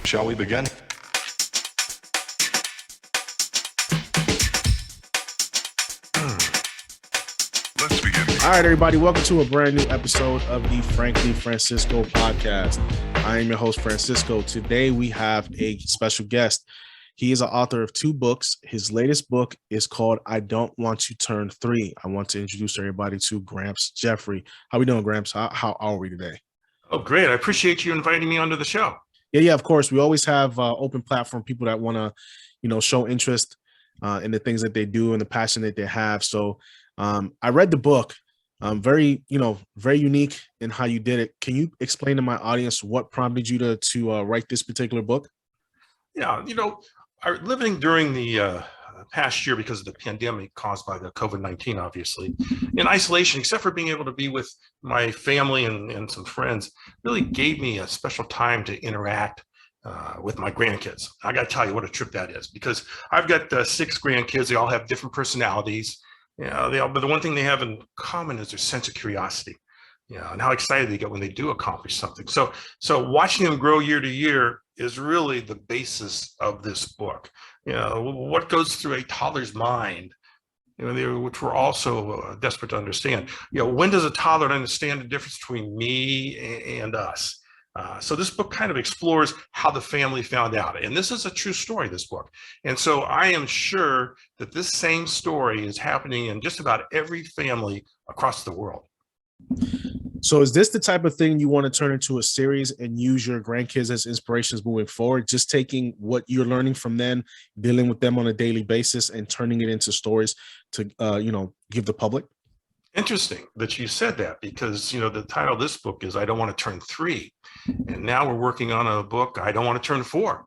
Shall we begin? Let's begin. All right, everybody, welcome to a brand new episode of the Frankly Francisco podcast. I am your host, Francisco. Today, we have a special guest. He is an author of 2 books. His latest book is called I Don't Want to Turn 3. I want to introduce everybody to Gramps Jeffery. How we doing, Gramps? How are we today? Oh, great. I appreciate you inviting me onto the show. Yeah, of course. We always have open platform people that want to, show interest in the things that they do and the passion that they have. So I read the book. Very unique in how you did it. Can you explain to my audience what prompted you to write this particular book? Yeah, living during the past year because of the pandemic caused by the COVID-19, obviously, in isolation, except for being able to be with my family and some friends, really gave me a special time to interact with my grandkids. I got to tell you what a trip that is, because I've got 6 grandkids. They all have different personalities. But the one thing they have in common is their sense of curiosity, and how excited they get when they do accomplish something. So watching them grow year to year is really the basis of this book. What goes through a toddler's mind, which we're also desperate to understand. When does a toddler understand the difference between me and us? So this book kind of explores how the family found out. And this is a true story, this book. And so I am sure that this same story is happening in just about every family across the world. So is this the type of thing you want to turn into a series and use your grandkids as inspirations moving forward? Just taking what you're learning from them, dealing with them on a daily basis, and turning it into stories to, give the public? Interesting that you said that, because the title of this book is I Don't Want to Turn 3, and now we're working on a book I Don't Want to Turn 4.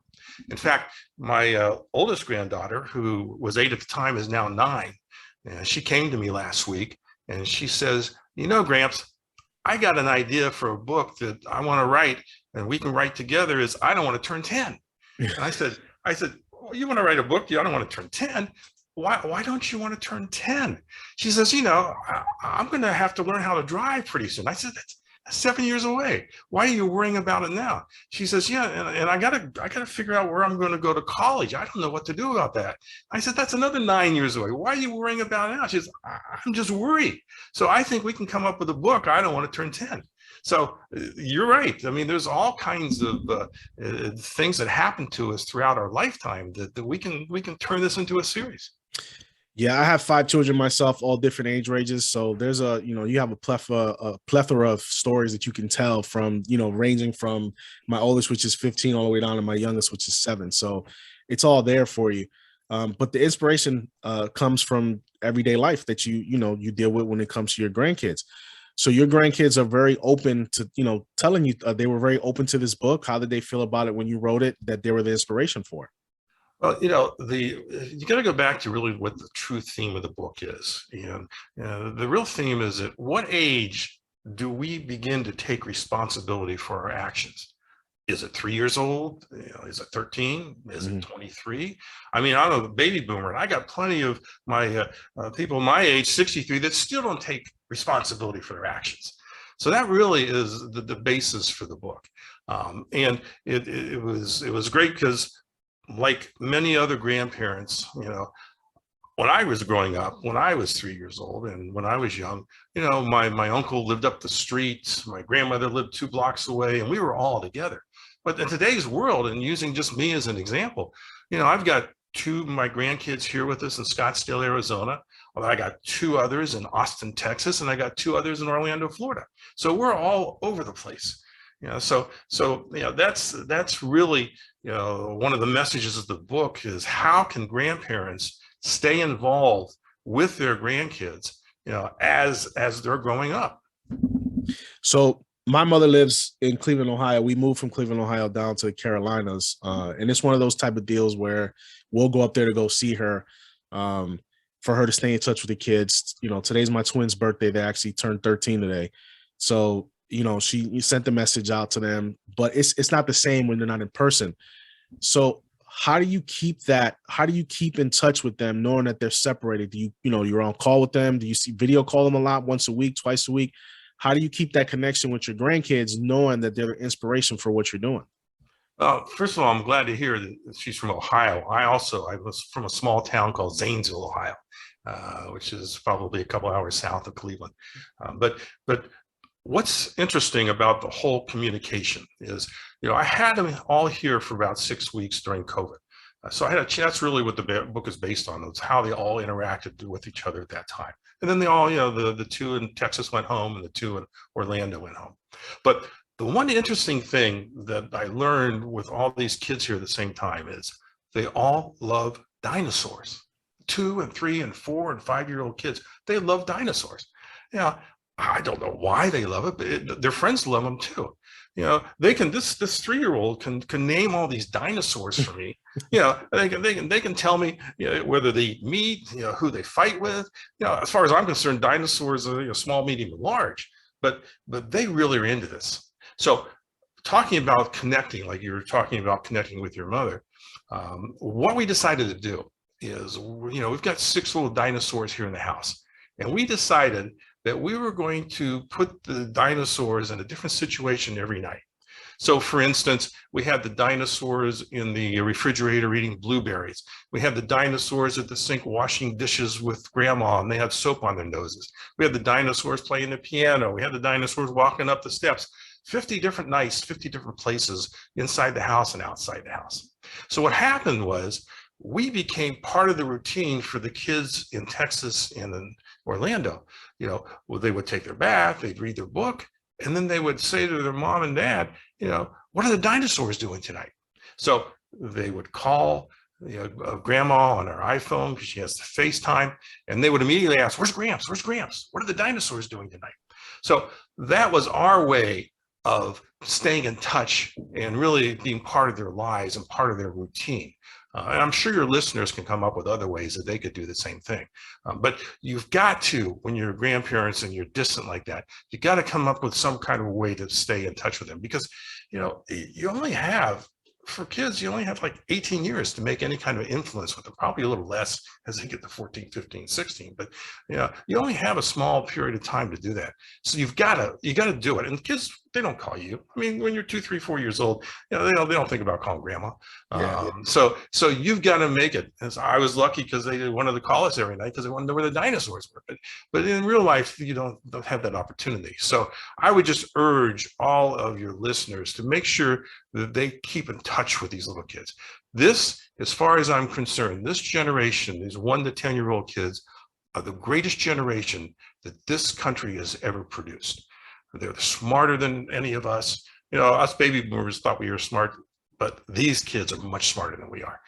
In fact, my oldest granddaughter, who was 8 at the time, is now 9. And she came to me last week and she says, Gramps, I got an idea for a book that I want to write, and we can write together, is I Don't Want to Turn 10. And I said, well, you want to write a book? I don't want to turn 10. Why don't you want to turn 10? She says, I'm going to have to learn how to drive pretty soon. I said, that's 7 years away. Why are you worrying about it now? She says, yeah, and I gotta figure out where I'm going to go to college. I don't know what to do about that. I said, that's another 9 years away. Why are you worrying about it now? She says, I'm just worried. So I think we can come up with a book. I Don't Want to Turn 10. So you're right. I mean, there's all kinds of things that happen to us throughout our lifetime that we can turn this into a series. Yeah, I have 5 children myself, all different age ranges. So there's you have a plethora of stories that you can tell from, ranging from my oldest, which is 15, all the way down to my youngest, which is 7. So it's all there for you. But the inspiration comes from everyday life that you deal with when it comes to your grandkids. So your grandkids are very open to, telling you they were very open to this book. How did they feel about it when you wrote it, that they were the inspiration for? Well, you got to go back to really what the true theme of the book is. And the real theme is, at what age do we begin to take responsibility for our actions? Is it 3 years old? Is it 13? Is it 23? I mean, I'm a baby boomer, and I got plenty of my people my age, 63, that still don't take responsibility for their actions. So that really is the basis for the book. And it was great because, like many other grandparents, when I was growing up, when I was 3 years old and when I was young, my uncle lived up the street, my grandmother lived 2 blocks away, and we were all together. But in today's world, and using just me as an example, I've got 2 of my grandkids here with us in Scottsdale, Arizona. Well, I got 2 others in Austin, Texas, and I got 2 others in Orlando, Florida. So we're all over the place. So that's really, one of the messages of the book is, how can grandparents stay involved with their grandkids, as they're growing up? So my mother lives in Cleveland, Ohio. We moved from Cleveland, Ohio down to the Carolinas. And it's one of those type of deals where we'll go up there to go see her, for her to stay in touch with the kids. Today's my twins' birthday. They actually turned 13 today. So, she sent the message out to them, but it's not the same when they're not in person. So how do you keep that? How do you keep in touch with them knowing that they're separated? Do you're on call with them? Do you video call them a lot, once a week, twice a week? How do you keep that connection with your grandkids knowing that they're the inspiration for what you're doing? First of all, I'm glad to hear that she's from Ohio. I was from a small town called Zanesville, Ohio, which is probably a couple hours south of Cleveland. But what's interesting about the whole communication is, I had them all here for about 6 weeks during COVID. So I had a chance. That's really what the book is based on. It's how they all interacted with each other at that time. And then they all, the two in Texas went home and the two in Orlando went home. But the one interesting thing that I learned with all these kids here at the same time is they all love dinosaurs. 2 and 3 and 4 and 5-year-old kids, they love dinosaurs. Yeah, I don't know why they love it, but their friends love them too. They can, this 3-year-old can name all these dinosaurs for me. They can tell me, whether they eat meat, who they fight with. As far as I'm concerned, dinosaurs are, small, medium, and large. But they really are into this. So talking about connecting, like you were talking about connecting with your mother, what we decided to do is, we've got 6 little dinosaurs here in the house. And we decided that we were going to put the dinosaurs in a different situation every night. So for instance, we had the dinosaurs in the refrigerator eating blueberries. We had the dinosaurs at the sink washing dishes with grandma, and they had soap on their noses. We had the dinosaurs playing the piano. We had the dinosaurs walking up the steps. 50 different nights, 50 different places inside the house and outside the house. So what happened was we became part of the routine for the kids in Texas and in Orlando. They would take their bath, they'd read their book, and then they would say to their mom and dad, what are the dinosaurs doing tonight? So they would call grandma on her iPhone because she has to FaceTime, and they would immediately ask, where's Gramps? Where's Gramps? What are the dinosaurs doing tonight? So that was our way of staying in touch and really being part of their lives and part of their routine. And I'm sure your listeners can come up with other ways that they could do the same thing. But you've got to, when you're grandparents and you're distant like that, you got to come up with some kind of way to stay in touch with them, because, you only have, for kids, you only have like 18 years to make any kind of influence with them, probably a little less as they get to 14, 15, 16. But you only have a small period of time to do that. So you got to do it. And kids, they don't call you. I mean, when you're 2, 3, 4 years old, they don't think about calling grandma. Yeah. So you've got to make it. And so I was lucky because they wanted to call us every night because they wanted to know where the dinosaurs were. But in real life, you don't have that opportunity. So I would just urge all of your listeners to make sure that they keep in touch with these little kids. This, as far as I'm concerned, this generation, these 1 to 10-year-old kids, are the greatest generation that this country has ever produced. They're smarter than any of us. Us baby boomers thought we were smart, but these kids are much smarter than we are.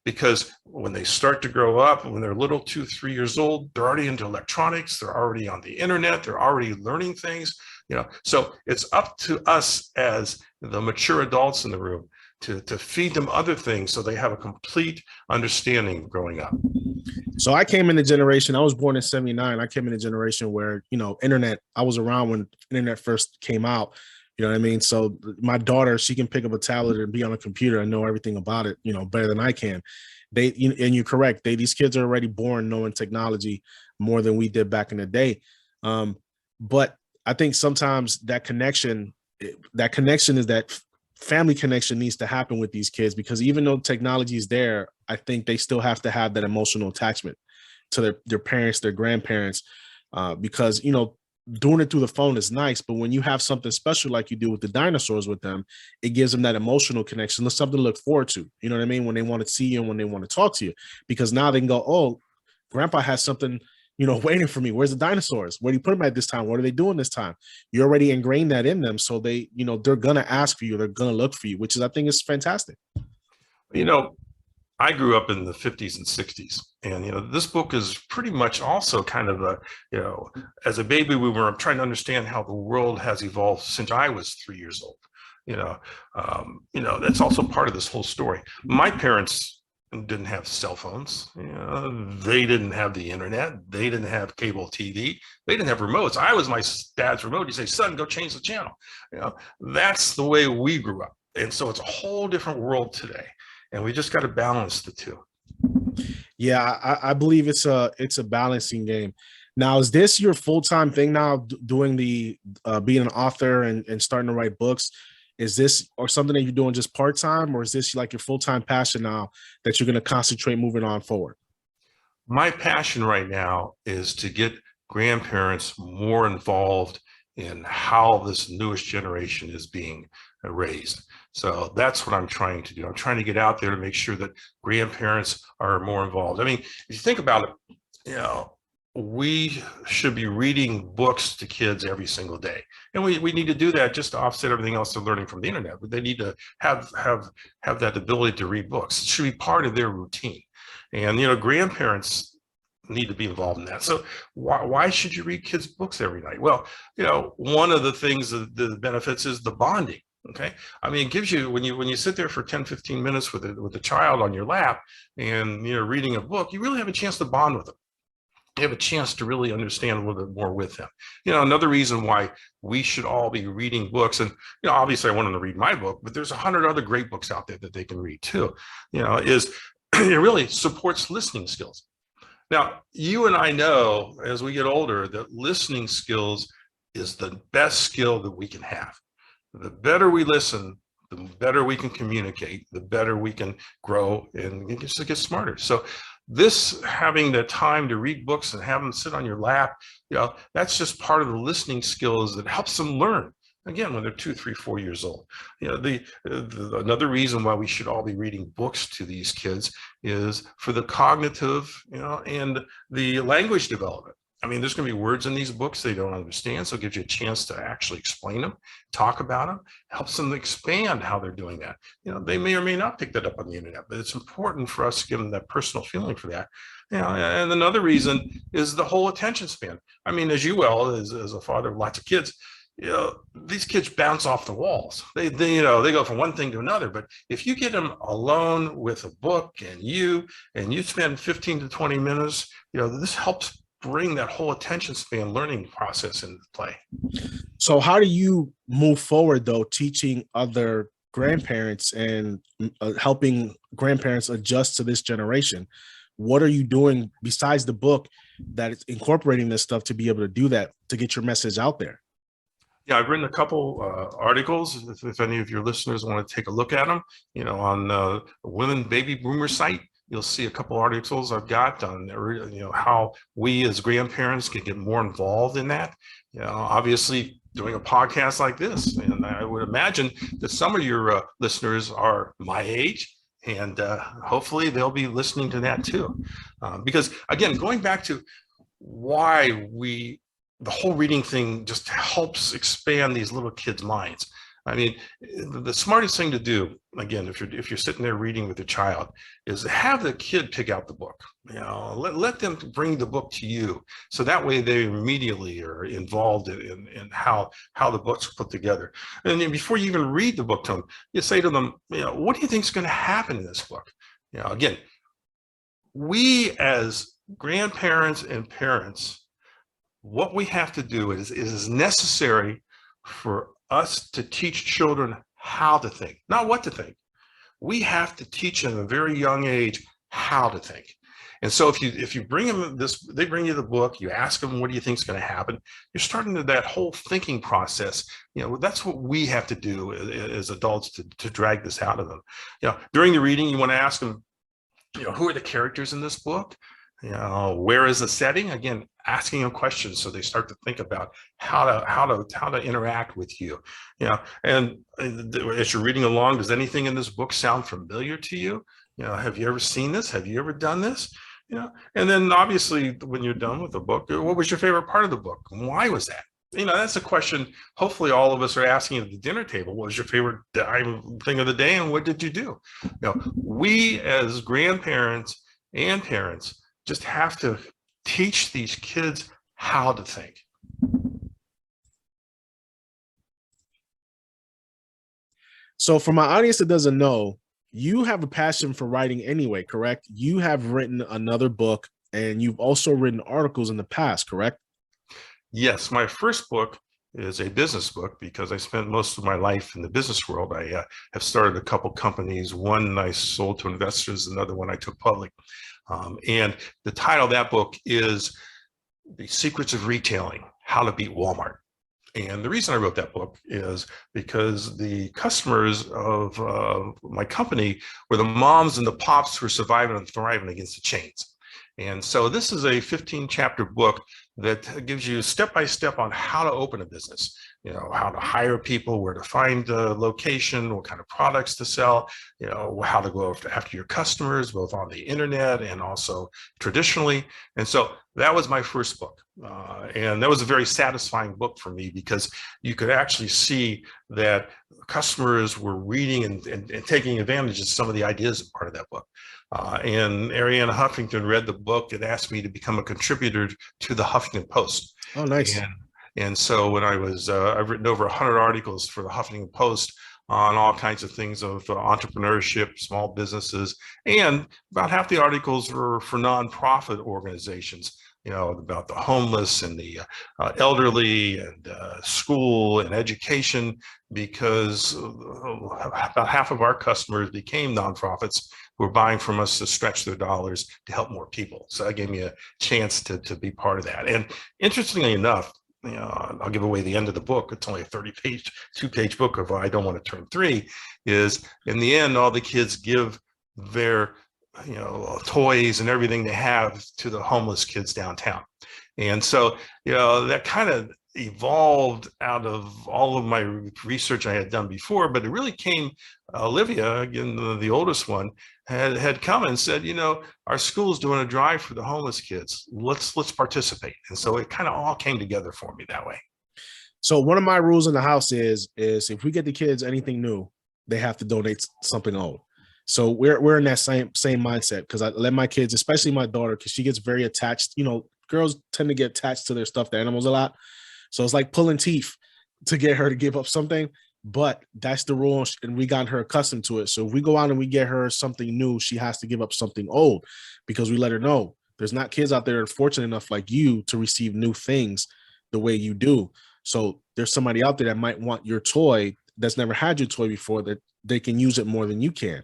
Because when they start to grow up, when they're little, 2, 3 years old, they're already into electronics. They're already on the internet. They're already learning things. So it's up to us as the mature adults in the room to feed them other things so they have a complete understanding growing up. So I came in the generation, I was born in 79. I came in a generation where, internet, I was around when internet first came out. You know what I mean? So my daughter, she can pick up a tablet and be on a computer and know everything about it, better than I can. And you're correct. These kids are already born knowing technology more than we did back in the day. But I think sometimes that connection is that family connection needs to happen with these kids, because even though technology is there, I think they still have to have that emotional attachment to their parents, their grandparents, because, doing it through the phone is nice, but when you have something special like you do with the dinosaurs with them, it gives them that emotional connection. There's something to look forward to, you know what I mean? When they want to see you and when they want to talk to you, because now they can go, oh, grandpa has something, waiting for me. Where's the dinosaurs? Where do you put them at this time? What are they doing this time? You already ingrained that in them. So they, they're going to ask for you. They're going to look for you, which is, I think, is fantastic. I grew up in the 50s and 60s, and this book is pretty much also kind of a, as a baby boomer, I'm trying to understand how the world has evolved since I was 3 years old. That's also part of this whole story. My parents didn't have cell phones. They didn't have the internet. They didn't have cable TV. They didn't have remotes. I was my dad's remote. He'd say, son, go change the channel. That's the way we grew up. And so it's a whole different world today. And we just got to balance the two. Yeah, I believe it's a balancing game. Now, is this your full-time thing now, doing the being an author and starting to write books? Is this or something that you're doing just part-time, or is this like your full-time passion now that you're going to concentrate moving on forward? My passion right now is to get grandparents more involved in how this newest generation is being raised. So that's what I'm trying to do. I'm trying to get out there to make sure that grandparents are more involved. I mean, if you think about it, you know, we should be reading books to kids every single day. And we need to do that just to offset everything else they're learning from the internet. But they need to have that ability to read books. It should be part of their routine. And, you know, grandparents need to be involved in that. So why should you read kids' books every night? Well, you know, one of the things, the benefits is the bonding. Okay. I mean, it gives you, when you sit there for 10, 15 minutes with a child on your lap and, you know, reading a book, you really have a chance to bond with them. You have a chance to really understand a little bit more with them. You know, another reason why we should all be reading books, and, you know, obviously I want them to read my book, but there's 100 other great books out there that they can read too, you know, is it really supports listening skills. Now, you and I know as we get older that listening skills is the best skill that we can have. The better we listen, the better we can communicate, the better we can grow and get smarter. So this, having the time to read books and have them sit on your lap, you know, that's just part of the listening skills that helps them learn. Again, when they're 2, 3, 4 years old. You know, another reason why we should all be reading books to these kids is for the cognitive, you know, and the language development. I mean, there's going to be words in these books they don't understand, so it gives you a chance to actually explain them, talk about them, helps them expand how they're doing that. You know, they may or may not pick that up on the internet, but it's important for us to give them that personal feeling for that. You know, and another reason is the whole attention span. I mean, as you well, as a father of lots of kids, you know, these kids bounce off the walls. They you know, they go from one thing to another. But if you get them alone with a book and you spend 15 to 20 minutes, you know, this helps bring that whole attention span learning process into play. So how do you move forward though, teaching other grandparents and helping grandparents adjust to this generation? What are you doing besides the book that is incorporating this stuff to be able to do that, to get your message out there? Yeah, I've written a couple articles. If any of your listeners want to take a look at them, you know, on the Women Baby Boomer site, you'll see a couple articles I've got on, you know, how we as grandparents can get more involved in that. You know, obviously doing a podcast like this, and I would imagine that some of your listeners are my age, and hopefully they'll be listening to that too. Because again, going back to why the whole reading thing just helps expand these little kids' minds. I mean, the smartest thing to do, again, if you're sitting there reading with a child, is have the kid pick out the book. You know, let them bring the book to you, so that way they immediately are involved in how the book's put together. And then before you even read the book to them, you say to them, you know, what do you think is going to happen in this book? You know, again, we as grandparents and parents, what we have to do is necessary for us to teach children how to think, not what to think. We have to teach them at a very young age how to think. And so if you bring them this, they bring you the book, you ask them, what do you think is going to happen? You're starting to that whole thinking process. You know, that's what we have to do as adults to drag this out of them. You know, during the reading, you want to ask them, you know, who are the characters in this book? You know, where is the setting? Again, asking them questions so they start to think about how to interact with you. You know, and as you're reading along, does anything in this book sound familiar to you? You know, have you ever seen this? Have you ever done this? You know, and then obviously when you're done with the book, what was your favorite part of the book? And why was that? You know, that's a question hopefully all of us are asking at the dinner table. What was your favorite thing of the day and what did you do? You know, we as grandparents and parents just have to teach these kids how to think. So for my audience that doesn't know, you have a passion for writing anyway, correct? You have written another book and you've also written articles in the past, correct? Yes, my first book is a business book because I spent most of my life in the business world. I have started a couple companies. One I sold to investors, another one I took public. And the title of that book is The Secrets of Retailing, How to Beat Walmart. And the reason I wrote that book is because the customers of my company were the moms and the pops who are surviving and thriving against the chains. And so this is a 15-chapter book that gives you step by step on how to open a business, how to hire people, where to find a location, what kind of products to sell, how to go after your customers, both on the internet and also traditionally. And so that was my first book. And that was a very satisfying book for me because you could actually see that customers were reading and taking advantage of some of the ideas as part of that book. And Arianna Huffington read the book and asked me to become a contributor to the Huffington Post. Oh, nice. And so when I've written over 100 articles for the Huffington Post on all kinds of things of entrepreneurship, small businesses, and about half the articles were for nonprofit organizations, about the homeless and the elderly and school and education, because about half of our customers became nonprofits who were buying from us to stretch their dollars to help more people. So that gave me a chance to be part of that. And interestingly enough, I'll give away the end of the book. It's only a 30-page, 2-page book of I Don't Want to Turn 3, is in the end, all the kids give their toys and everything they have to the homeless kids downtown. And so, that kind of evolved out of all of my research I had done before, but it really came, Olivia, again, the oldest one, had come and said, our school's doing a drive for the homeless kids. Let's participate. And so it kind of all came together for me that way. So one of my rules in the house is if we get the kids anything new, they have to donate something old. So we're in that same mindset, because I let my kids, especially my daughter, because she gets very attached. Girls tend to get attached to their stuffed animals a lot. So it's like pulling teeth to get her to give up something. But that's the rule, and we got her accustomed to it. So if we go out and we get her something new, she has to give up something old, because we let her know there's not kids out there fortunate enough like you to receive new things the way you do. So there's somebody out there that might want your toy that's never had your toy before, that they can use it more than you can.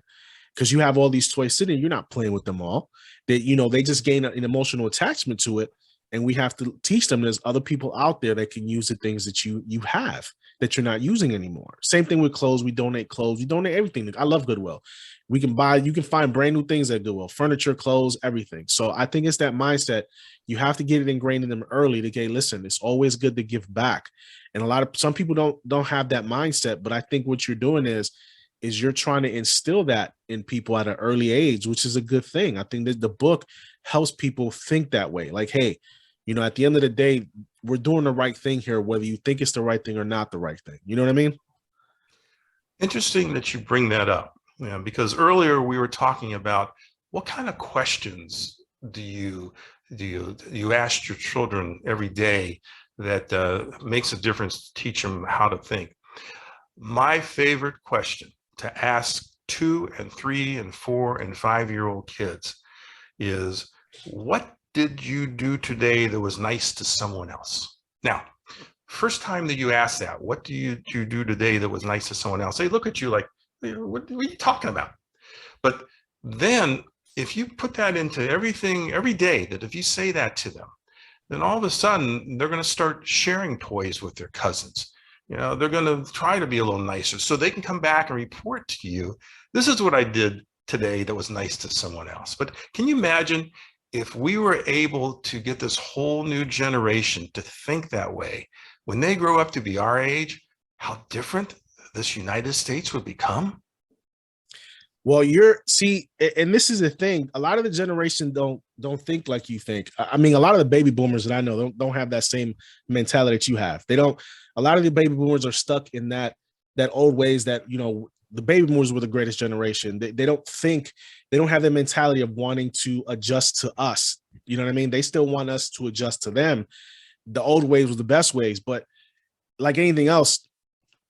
Because you have all these toys sitting, you're not playing with them all. They just gain an emotional attachment to it, and we have to teach them there's other people out there that can use the things that you have that you're not using anymore. Same thing with clothes. We donate clothes. We donate everything. I love Goodwill. You can find brand new things at Goodwill, furniture, clothes, everything. So I think it's that mindset. You have to get it ingrained in them early to listen, it's always good to give back. And some people don't have that mindset, but I think what you're doing is you're trying to instill that in people at an early age, which is a good thing. I think that the book helps people think that way. Like, hey, at the end of the day, we're doing the right thing here, whether you think it's the right thing or not the right thing. You know what I mean? Interesting that you bring that up, because earlier we were talking about what kind of questions do you ask your children every day that makes a difference to teach them how to think. My favorite question to ask 2 and 3 and 4 and 5-year-old kids is, what did you do today that was nice to someone else? Now, first time that you ask that, what do you do today that was nice to someone else? They look at you like, what are you talking about? But then if you put that into everything every day, that if you say that to them, then all of a sudden they're going to start sharing toys with their cousins. They're going to try to be a little nicer so they can come back and report to you, this is what I did today that was nice to someone else. But can you imagine if we were able to get this whole new generation to think that way, when they grow up to be our age, how different this United States would become? Well, and this is the thing. A lot of the generation don't think like you think. I mean, a lot of the baby boomers that I know don't have that same mentality that you have. They don't. A lot of the baby boomers are stuck in that old ways that, the baby boomers were the greatest generation. They don't think, they don't have the mentality of wanting to adjust to us. You know what I mean? They still want us to adjust to them. The old ways was the best ways, but like anything else,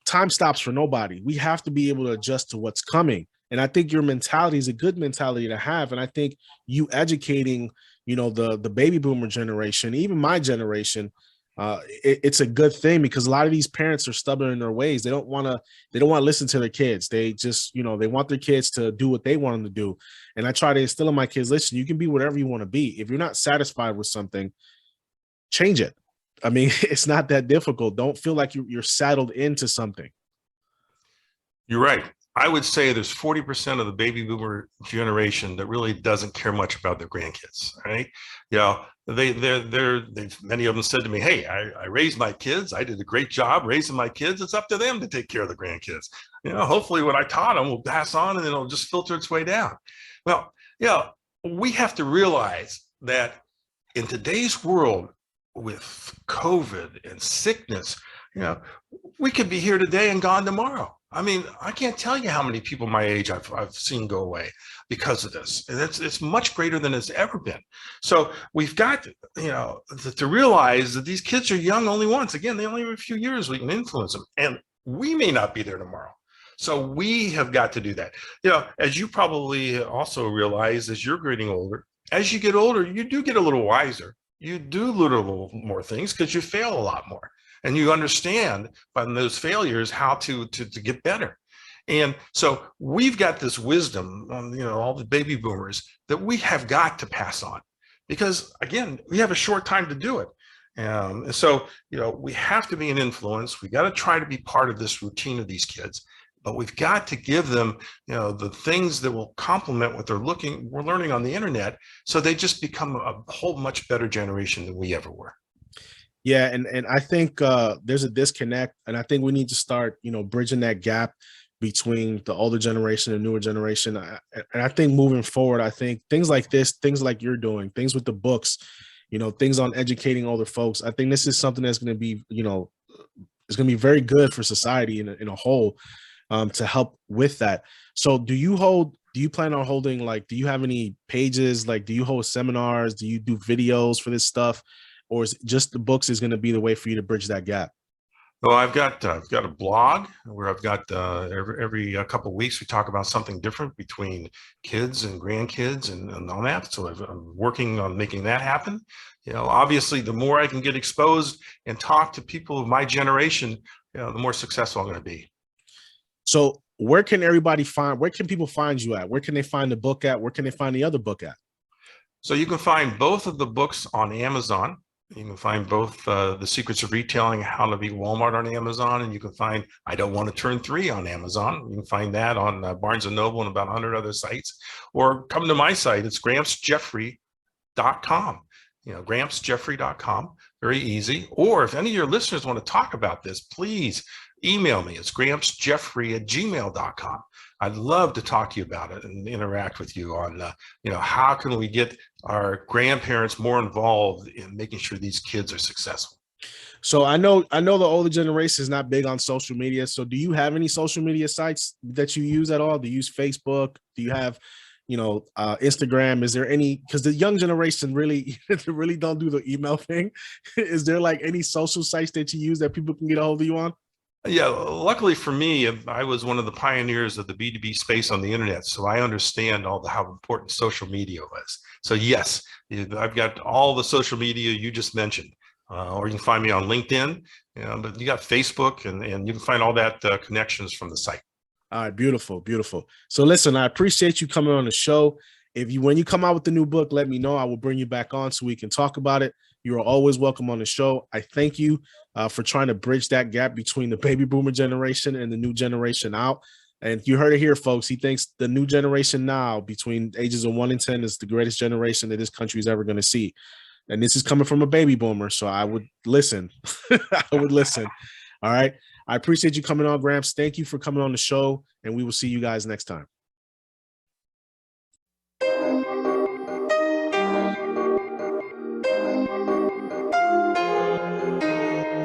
time stops for nobody. We have to be able to adjust to what's coming. And I think your mentality is a good mentality to have. And I think you educating, the baby boomer generation, even my generation, it's a good thing, because a lot of these parents are stubborn in their ways. They don't want to listen to their kids. They just, they want their kids to do what they want them to do. And I try to instill in my kids, listen, you can be whatever you want to be. If you're not satisfied with something, change it. I mean, it's not that difficult. Don't feel like you're saddled into something. You're right. I would say there's 40% of the baby boomer generation that really doesn't care much about their grandkids, right? You know, many of them said to me, hey, I raised my kids. I did a great job raising my kids. It's up to them to take care of the grandkids. You know, hopefully what I taught them will pass on and it'll just filter its way down. Well, yeah, we have to realize that in today's world with COVID and sickness, you know, we could be here today and gone tomorrow. I mean, I can't tell you how many people my age I've seen go away because of this. And it's much greater than it's ever been. So we've got, to realize that these kids are young only once. Again, they only have a few years we can influence them. And we may not be there tomorrow. So we have got to do that. You know, as you probably also realize as you're getting older, as you get older, you do get a little wiser. You do a little more things because you fail a lot more. And you understand by those failures how to get better. And so we've got this wisdom on, all the baby boomers that we have got to pass on because, again, we have a short time to do it. And so, we have to be an influence. We got to try to be part of this routine of these kids, but we've got to give them, the things that will complement what we're learning on the internet. So they just become a whole much better generation than we ever were. Yeah, and I think there's a disconnect, and I think we need to start, bridging that gap between the older generation and newer generation. And I think moving forward, I think things like this, things like you're doing, things with the books, things on educating older folks. I think this is something that's going to be, it's going to be very good for society in a whole to help with that. So do you plan on holding, like, do you have any pages? Like, do you hold seminars? Do you do videos for this stuff? Or is just the books is going to be the way for you to bridge that gap? Well, I've got a blog where I've got every couple of weeks we talk about something different between kids and grandkids and all that. So I'm working on making that happen. Obviously, the more I can get exposed and talk to people of my generation, the more successful I'm going to be. So where can people find you at? Where can they find the book at? Where can they find the other book at? So you can find both of the books on Amazon. You can find both The Secrets of Retailing, How to Beat Walmart on Amazon, and you can find I Don't Want to Turn 3 on Amazon. You can find that on Barnes & Noble and about 100 other sites. Or come to my site. It's grampsjeffery.com. Grampsjeffery.com. Very easy. Or if any of your listeners want to talk about this, please email me. It's grampsjeffery@gmail.com. I'd love to talk to you about it and interact with you on, how can we get our grandparents more involved in making sure these kids are successful. So I know the older generation is not big on social media. So do you have any social media sites that you use at all? Do you use Facebook? Do you have, Instagram? Is there any, because the young generation really don't do the email thing. Is there like any social sites that you use that people can get a hold of you on? Yeah, luckily for me, I was one of the pioneers of the B2B space on the internet, so I understand how important social media was. So yes, I've got all the social media you just mentioned, or you can find me on LinkedIn, but you got Facebook, and you can find all that connections from the site. All right, beautiful, beautiful. So listen, I appreciate you coming on the show. When you come out with the new book, let me know. I will bring you back on so we can talk about it. You are always welcome on the show. I thank you for trying to bridge that gap between the baby boomer generation and the new generation out. And you heard it here, folks. He thinks the new generation now between ages of 1 and 10 is the greatest generation that this country is ever going to see. And this is coming from a baby boomer. So I would listen. I would listen. All right. I appreciate you coming on, Gramps. Thank you for coming on the show. And we will see you guys next time.